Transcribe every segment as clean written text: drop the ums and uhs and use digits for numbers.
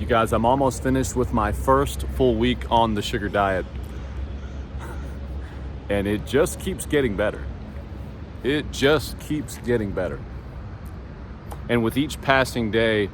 You guys, I'm almost finished with my first full week on the sugar diet. And it just keeps getting better. It just keeps getting better. And with each passing day,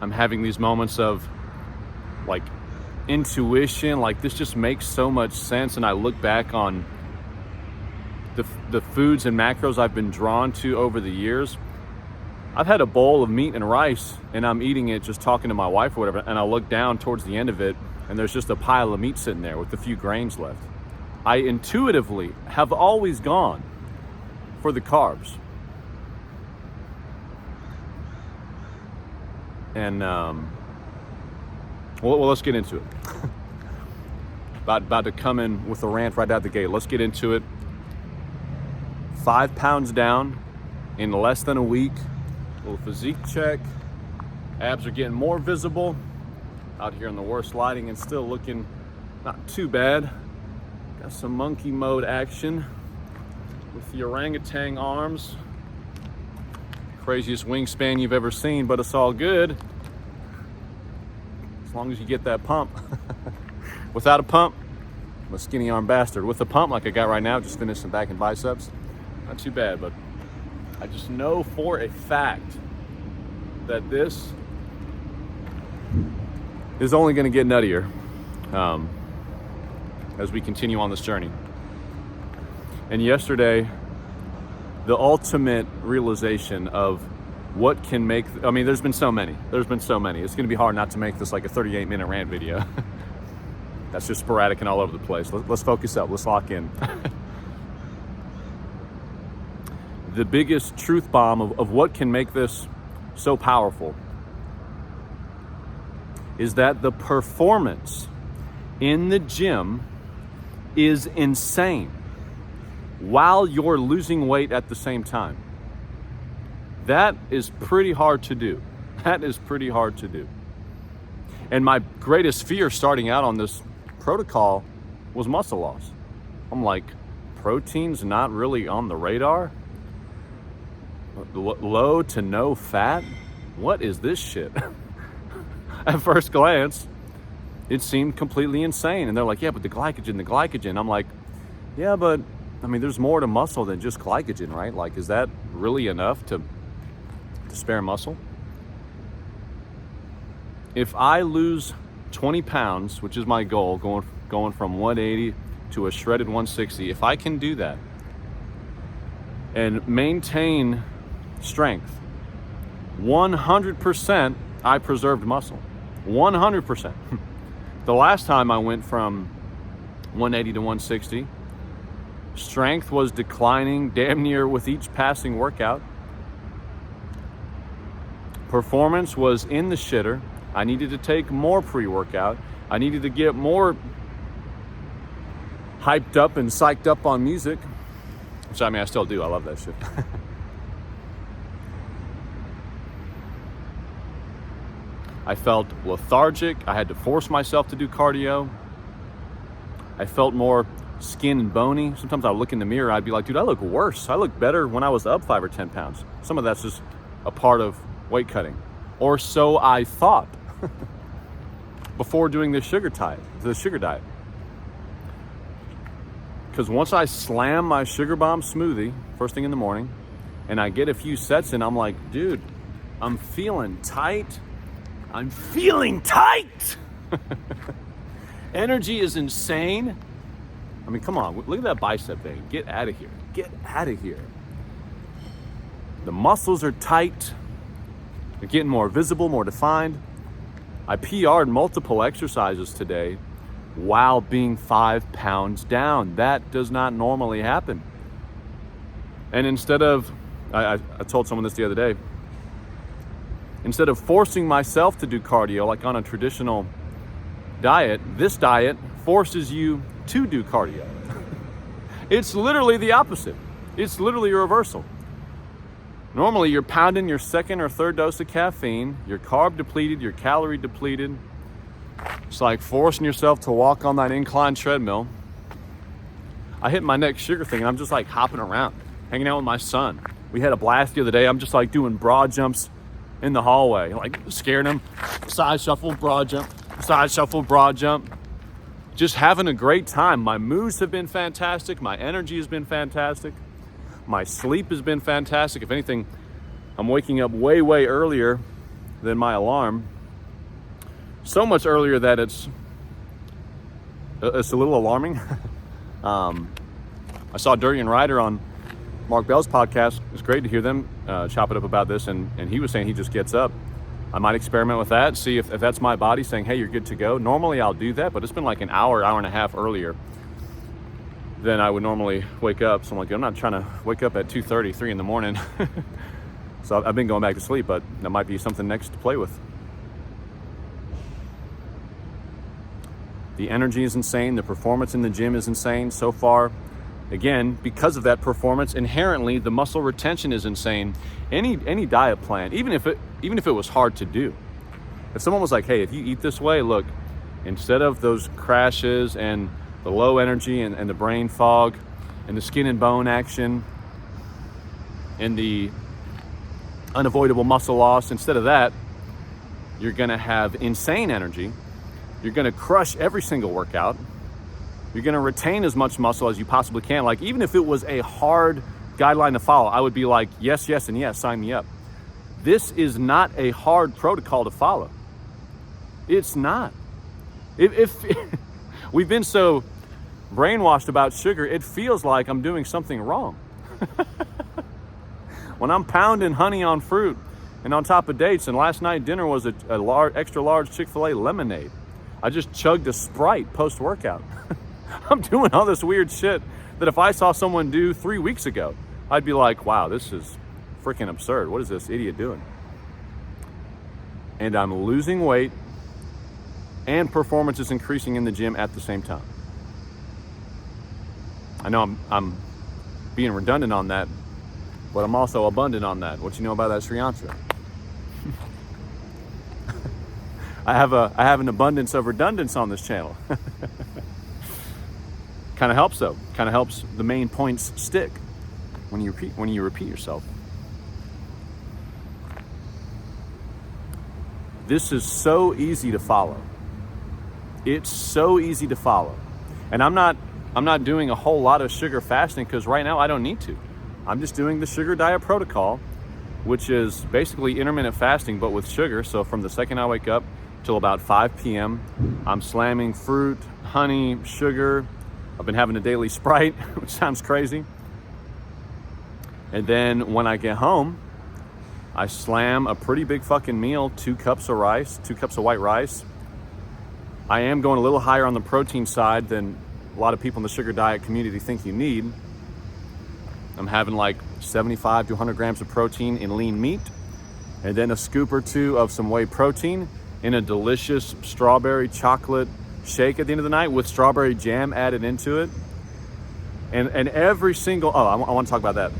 I'm having these moments of like intuition, like this just makes so much sense. And I look back on the foods and macros I've been drawn to over the years. I've had a bowl of meat and rice and I'm eating it just talking to my wife or whatever, and I look down towards the end of it and there's just a pile of meat sitting there with a few grains left. I intuitively have always gone for the carbs. And well, let's get into it. about to come in with a rant right out the gate. Let's get into it. 5 pounds down in less than a week. Little physique check. Abs are getting more visible out here in the worst lighting and still looking not too bad. Got some monkey mode action with the orangutan arms. Craziest wingspan you've ever seen, but it's all good as long as you get that pump. Without a pump, I'm a skinny arm bastard. With a pump like I got right now, just finished some back and biceps, not too bad. But I just know for a fact that this is only going to get nuttier as we continue on this journey. And yesterday, the ultimate realization of what can make, I mean, there's been so many. It's going to be hard not to make this like a 38-minute rant video. That's just sporadic and all over the place. Let's focus up. Let's lock in. The biggest truth bomb of what can make this so powerful is that the performance in the gym is insane while you're losing weight at the same time. That is pretty hard to do. And my greatest fear starting out on this protocol was muscle loss. I'm like, protein's not really on the radar? Low to no fat? What is this shit? At first glance, it seemed completely insane. And they're like, yeah, but the glycogen. I'm like, yeah, but I mean, there's more to muscle than just glycogen, right? Like, is that really enough to spare muscle? If I lose 20 pounds, which is my goal, going from 180 to a shredded 160, if I can do that and maintain strength, 100% I preserved muscle. 100%. The last time I went from 180 to 160, strength was declining damn near with each passing workout. Performance was in the shitter. I needed to take more pre-workout. I needed to get more hyped up and psyched up on music, which I mean, I still do. I love that shit. I felt lethargic. I had to force myself to do cardio. I felt more skin and bony. Sometimes I would look in the mirror, I'd be like, dude, I look worse. I look better when I was up 5 or 10 pounds. Some of that's just a part of weight cutting. Or so I thought before doing the sugar diet. Because once I slam my sugar bomb smoothie first thing in the morning and I get a few sets in, I'm like, dude, I'm feeling tight. Energy is insane. I mean, come on, look at that bicep thing. Get out of here. The muscles are tight. They're getting more visible, more defined. I PR'd multiple exercises today while being 5 pounds down. That does not normally happen. And instead of, I told someone this the other day, instead of forcing myself to do cardio like on a traditional diet, this diet forces you to do cardio. It's literally the opposite. It's literally a reversal. Normally you're pounding your second or third dose of caffeine, you're carb depleted, you're calorie depleted. It's like forcing yourself to walk on that incline treadmill. I hit my next sugar thing and I'm just like hopping around, hanging out with my son. We had a blast the other day. I'm just like doing broad jumps in the hallway, like scaring them. Side shuffle, broad jump, side shuffle, broad jump. Just having a great time. My moods have been fantastic. My energy has been fantastic. My sleep has been fantastic. If anything, I'm waking up way, way earlier than my alarm. So much earlier that it's a little alarming. I saw Dirty and Ryder on Mark Bell's podcast. It's great to hear them chop it up about this, and he was saying he just gets up. I might experiment with that, see if that's my body saying, hey, you're good to go. Normally I'll do that, but it's been like an hour and a half earlier than I would normally wake up. So I'm like, I'm not trying to wake up at 2:30, 3 in the morning. So I've been going back to sleep, but that might be something next to play with. The energy is insane. The performance in the gym is insane so far. Again, because of that performance, inherently the muscle retention is insane. Any diet plan, even if it was hard to do. If someone was like, hey, if you eat this way, look, instead of those crashes and the low energy and the brain fog and the skin and bone action and the unavoidable muscle loss, instead of that, you're gonna have insane energy. You're gonna crush every single workout. You're gonna retain as much muscle as you possibly can. Like, even if it was a hard guideline to follow, I would be like, yes, yes, and yes, sign me up. This is not a hard protocol to follow. It's not. If we've been so brainwashed about sugar, it feels like I'm doing something wrong. When I'm pounding honey on fruit and on top of dates, and last night dinner was a extra large Chick-fil-A lemonade. I just chugged a Sprite post-workout. I'm doing all this weird shit that if I saw someone do 3 weeks ago, I'd be like, wow, this is freaking absurd. What is this idiot doing? And I'm losing weight and performance is increasing in the gym at the same time. I know I'm being redundant on that, but I'm also abundant on that. What you know about that Sri Lanka? I have an abundance of redundance on this channel. Kind of helps though. Kind of helps the main points stick when you repeat yourself. This is so easy to follow. It's so easy to follow. And I'm not doing a whole lot of sugar fasting because right now I don't need to. I'm just doing the sugar diet protocol, which is basically intermittent fasting but with sugar. So from the second I wake up till about 5 p.m., I'm slamming fruit, honey, sugar. I've been having a daily Sprite, which sounds crazy. And then when I get home, I slam a pretty big fucking meal, 2 cups of rice, 2 cups of white rice. I am going a little higher on the protein side than a lot of people in the sugar diet community think you need. I'm having like 75 to 100 grams of protein in lean meat, and then a scoop or 2 of some whey protein in a delicious strawberry chocolate shake at the end of the night with strawberry jam added into it. And every single, I want to talk about that.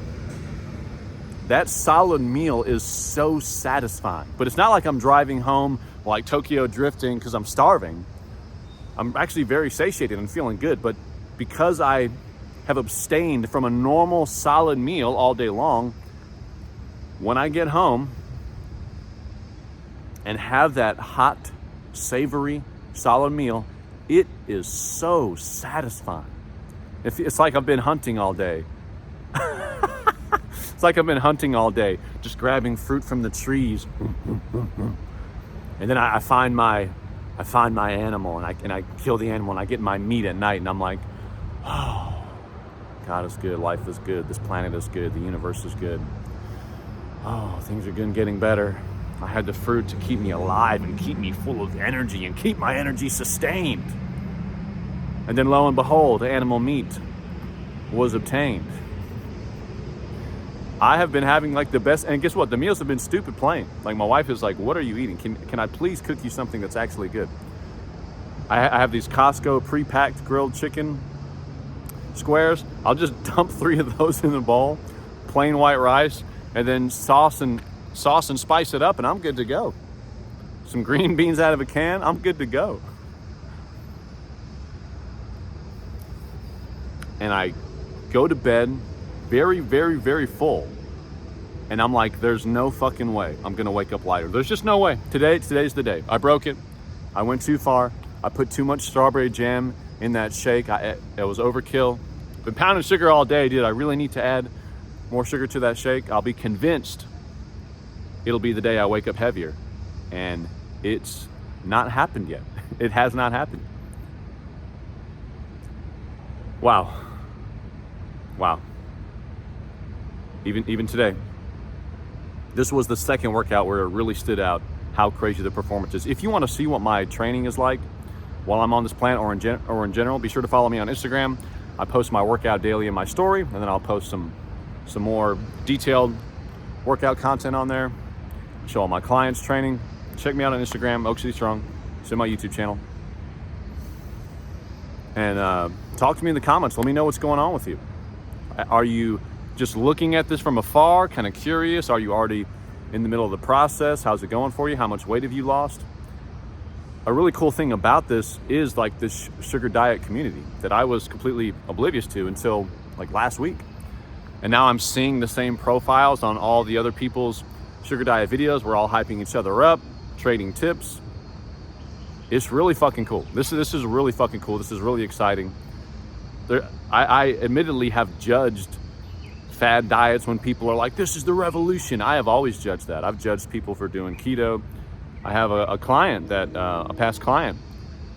That solid meal is so satisfying. But it's not like I'm driving home like Tokyo drifting because I'm starving. I'm actually very satiated and feeling good. But because I have abstained from a normal solid meal all day long, when I get home and have that hot, savory, solid meal, it is so satisfying. It's like I've been hunting all day. It's like I've been hunting all day, just grabbing fruit from the trees. And then I find my animal and I kill the animal and I get my meat at night and I'm like, oh, God is good, life is good, this planet is good, the universe is good. Oh, things are good and getting better. I had the fruit to keep me alive and keep me full of energy and keep my energy sustained. And then lo and behold, animal meat was obtained. I have been having like the best, and guess what? The meals have been stupid plain. Like my wife is like, what are you eating? Can I please cook you something that's actually good? I have these Costco pre-packed grilled chicken squares. I'll just dump 3 of those in a bowl, plain white rice, and then sauce and spice it up, and I'm good to go. Some green beans out of a can, I'm good to go. And I go to bed very, very, very full. And I'm like, there's no fucking way I'm gonna wake up lighter. There's just no way. Today's the day. I broke it. I went too far. I put too much strawberry jam in that shake. It was overkill. Been pounding sugar all day, dude. I really need to add more sugar to that shake. I'll be convinced it'll be the day I wake up heavier. And it's not happened yet. It has not happened. Wow. Even today, this was the second workout where it really stood out how crazy the performance is. If you want to see what my training is like while I'm on this planet or in general, be sure to follow me on Instagram. I post my workout daily in my story, and then I'll post some more detailed workout content on there. Show all my clients training. Check me out on Instagram, Oak City Strong. It's in my YouTube channel. And talk to me in the comments. Let me know what's going on with you. Are you just looking at this from afar, kind of curious? Are you already in the middle of the process? How's it going for you? How much weight have you lost? A really cool thing about this is like this sugar diet community that I was completely oblivious to until like last week. And now I'm seeing the same profiles on all the other people's sugar diet videos. We're all hyping each other up, trading tips. It's really fucking cool. This is really fucking cool. This is really exciting. I admittedly have judged fad diets when people are like, this is the revolution. I have always judged that. I've judged people for doing keto. I have a client a past client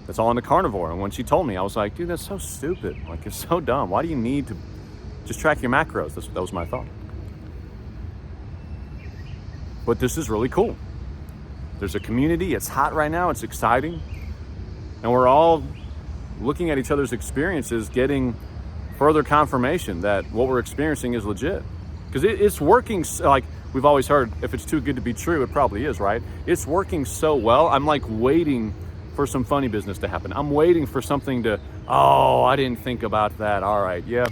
that's all into carnivore. And when she told me, I was like, dude, that's so stupid. Like, it's so dumb. Why do you need to just track your macros? That was my thought. But this is really cool. There's a community. It's hot right now. It's exciting. And we're all looking at each other's experiences, getting further confirmation that what we're experiencing is legit. Because it's working, like we've always heard, if it's too good to be true, it probably is, right? It's working so well. I'm like waiting for some funny business to happen. I'm waiting for something to, oh, I didn't think about that. All right, yeah,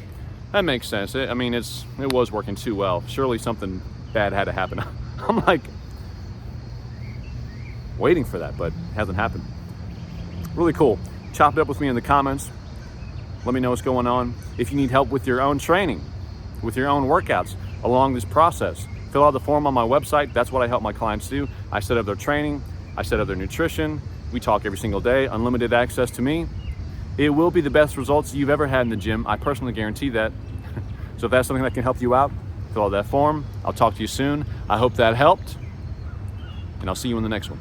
that makes sense. It was working too well. Surely something bad had to happen. I'm like waiting for that, but it hasn't happened. Really cool. Chop it up with me in the comments. Let me know what's going on. If you need help with your own training, with your own workouts along this process, fill out the form on my website. That's what I help my clients do. I set up their training. I set up their nutrition. We talk every single day. Unlimited access to me. It will be the best results you've ever had in the gym. I personally guarantee that. So if that's something that can help you out, fill out that form. I'll talk to you soon. I hope that helped. And I'll see you in the next one.